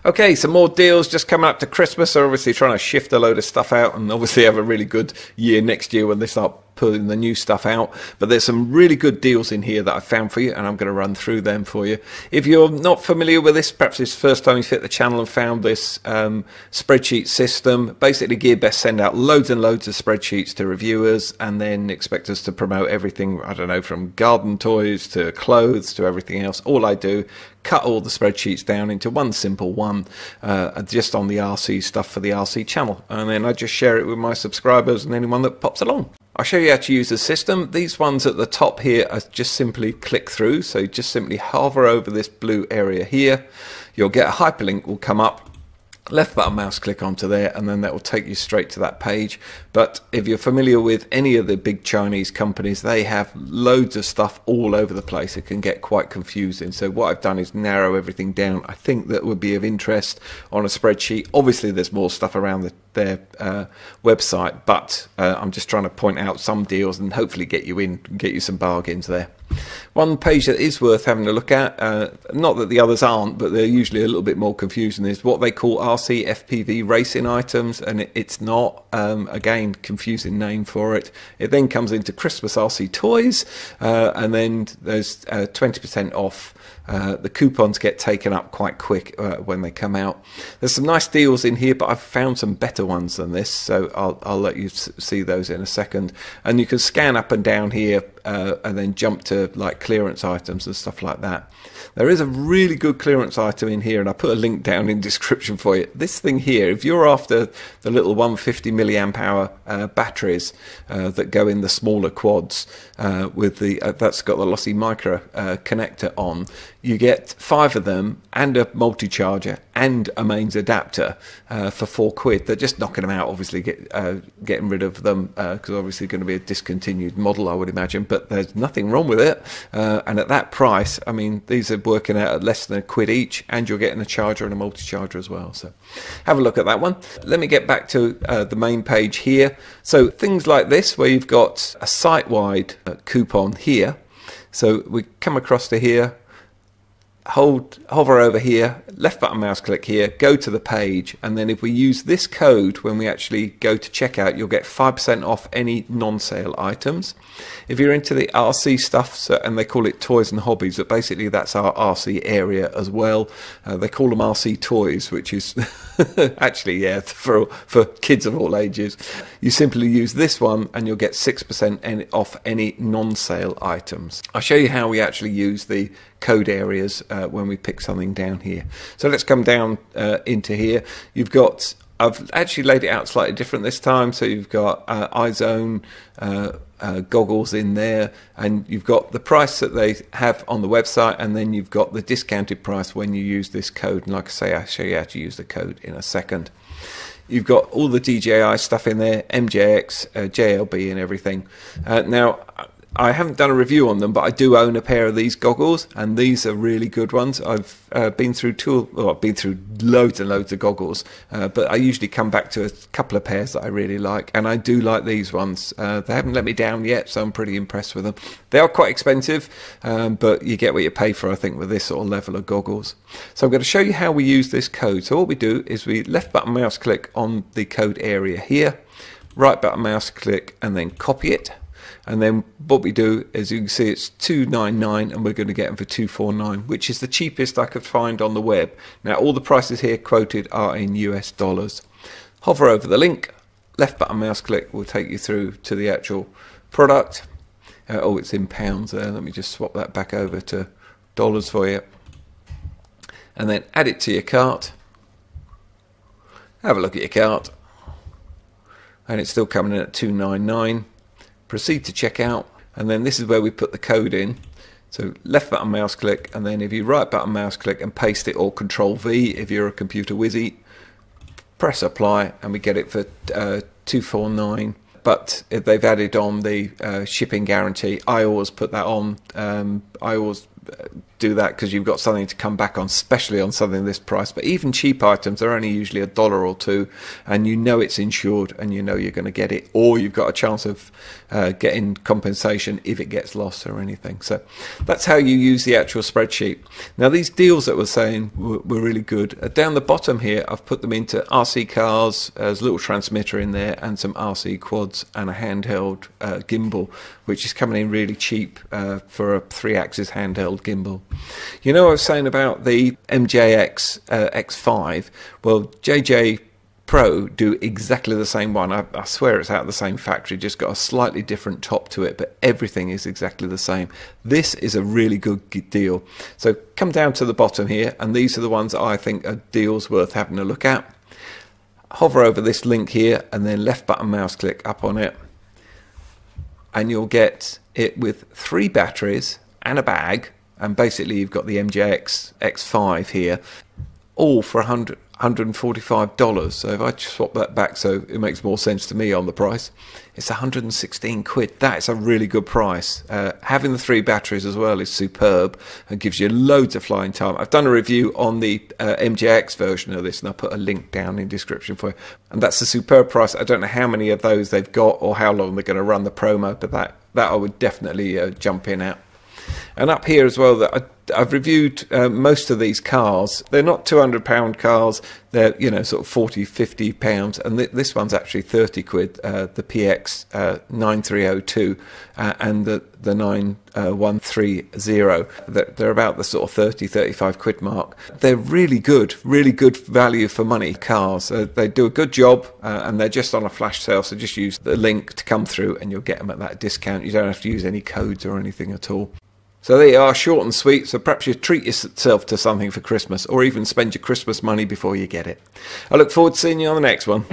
Okay, some more deals just coming up to Christmas. They're obviously trying to shift a load of stuff out and obviously have a really good year next year when they start putting the new stuff out. But there's some really good deals in here that I found for you, and I'm going to run through them for you. If you're not familiar with this, perhaps it's the first time you've hit the channel and found this spreadsheet system. Basically, GearBest send out loads and loads of spreadsheets to reviewers and then expect us to promote everything, I don't know, from garden toys to clothes to everything else. All I do, cut all the spreadsheets down into one simple one, just on the RC stuff for the RC channel, and then I just share it with my subscribers and anyone that pops along. I'll show you how to use the system. These ones at the top here are just simply click through, so just simply hover over this blue area here. You'll get a hyperlink will come up. Left button mouse click onto there, and then that will take you straight to that page. But if you're familiar with any of the big Chinese companies, they have loads of stuff all over the place. It can get quite confusing. So what I've done is narrow everything down. I think that would be of interest on a spreadsheet. Obviously there's more stuff around their website, but I'm just trying to point out some deals and hopefully get you some bargains there. One page that is worth having a look at, not that the others aren't, but they're usually a little bit more confusing, is what they call RC FPV racing items, and it's not, again, confusing name for it. It then comes into Christmas RC toys, and then there's 20% off. The coupons get taken up quite quick when they come out. There's some nice deals in here, but I've found some better ones than this, so I'll let you see those in a second. And you can scan up and down here and then jump to like clearance items and stuff like that. There is a really good clearance item in here, and I put a link down in the description for you. This thing here, if you're after the little 150 milliamp hour batteries that go in the smaller quads with the that's got the lossy micro connector on, you get 5 of them and a multi-charger and a mains adapter for £4. They're just knocking them out, obviously getting rid of them because obviously going to be a discontinued model, I would imagine, but there's nothing wrong with it. And at that price, I mean, these are working out at less than £1 each, and you're getting a charger and a multi-charger as well. So have a look at that one. Let me get back to the main page here. So things like this, where you've got a site-wide coupon here. So we come across to here, hover over here, left button mouse click here, go to the page, and then if we use this code when we actually go to checkout, you'll get 5% off any non-sale items. If you're into the RC stuff, and they call it toys and hobbies, but basically that's our RC area as well. They call them RC toys, which is actually, yeah, for kids of all ages. You simply use this one and you'll get 6% off any non-sale items. I'll show you how we actually use the code areas when we pick something down here. So let's come down into here. You've got, I've actually laid it out slightly different this time. So you've got iZone goggles in there, and you've got the price that they have on the website, and then you've got the discounted price when you use this code. And like I say, I'll show you how to use the code in a second. You've got all the DJI stuff in there, MJX, JLB and everything. Now, I haven't done a review on them, but I do own a pair of these goggles, and these are really good ones. I've been through I've been through loads and loads of goggles, but I usually come back to a couple of pairs that I really like, and I do like these ones. They haven't let me down yet, so I'm pretty impressed with them. They are quite expensive, but you get what you pay for, I think, with this sort of level of goggles. So I'm going to show you how we use this code. So what we do is we left button mouse click on the code area here, right button mouse click, and then copy it. And then what we do is, you can see it's $299, and we're going to get them for $249, which is the cheapest I could find on the web. Now all the prices here quoted are in US dollars. Hover over the link, left button mouse click will take you through to the actual product. Oh, it's in pounds there. Let me just swap that back over to dollars for you. And then add it to your cart. Have a look at your cart. And it's still coming in at $299. Proceed to checkout, and then this is where we put the code in. So left button mouse click, and then if you right button mouse click and paste it, or Control V if you're a computer wizzy, press apply, and we get it for $249. But if they've added on the shipping guarantee, I always put that on. I always do that because you've got something to come back on, especially on something this price. But even cheap items are only usually $1 or $2, and you know it's insured and you know you're going to get it, or you've got a chance of getting compensation if it gets lost or anything. So that's how you use the actual spreadsheet. Now these deals that we're saying were really good. Down the bottom here I've put them into RC cars. There's a little transmitter in there and some RC quads and a handheld gimbal, which is coming in really cheap for a 3-axis handheld gimbal. You know, I was saying about the MJX X5. Well, JJPRO do exactly the same one. I swear it's out of the same factory, just got a slightly different top to it, but everything is exactly the same. This is a really good deal. So come down to the bottom here, and these are the ones that I think are deals worth having a look at. Hover over this link here and then left button mouse click up on it, and you'll get it with 3 batteries and a bag, and basically you've got the MJX X5 here, all for $145. So if I swap that back so it makes more sense to me on the price, it's 116 quid. That is a really good price. Having the 3 batteries as well is superb and gives you loads of flying time. I've done a review on the MJX version of this, and I'll put a link down in the description for you. And that's a superb price. I don't know how many of those they've got or how long they're going to run the promo, but that I would definitely jump in at. And up here as well, that I've reviewed most of these cars. They're not £200 cars. They're, you know, sort of 40, 50 pounds. And this one's actually 30 quid. The PX 9302 and the 9130. They're about the sort of 30, 35 quid mark. They're really good value for money cars. They do a good job, and they're just on a flash sale. So just use the link to come through and you'll get them at that discount. You don't have to use any codes or anything at all. So there you are, short and sweet. So perhaps you treat yourself to something for Christmas, or even spend your Christmas money before you get it. I look forward to seeing you on the next one.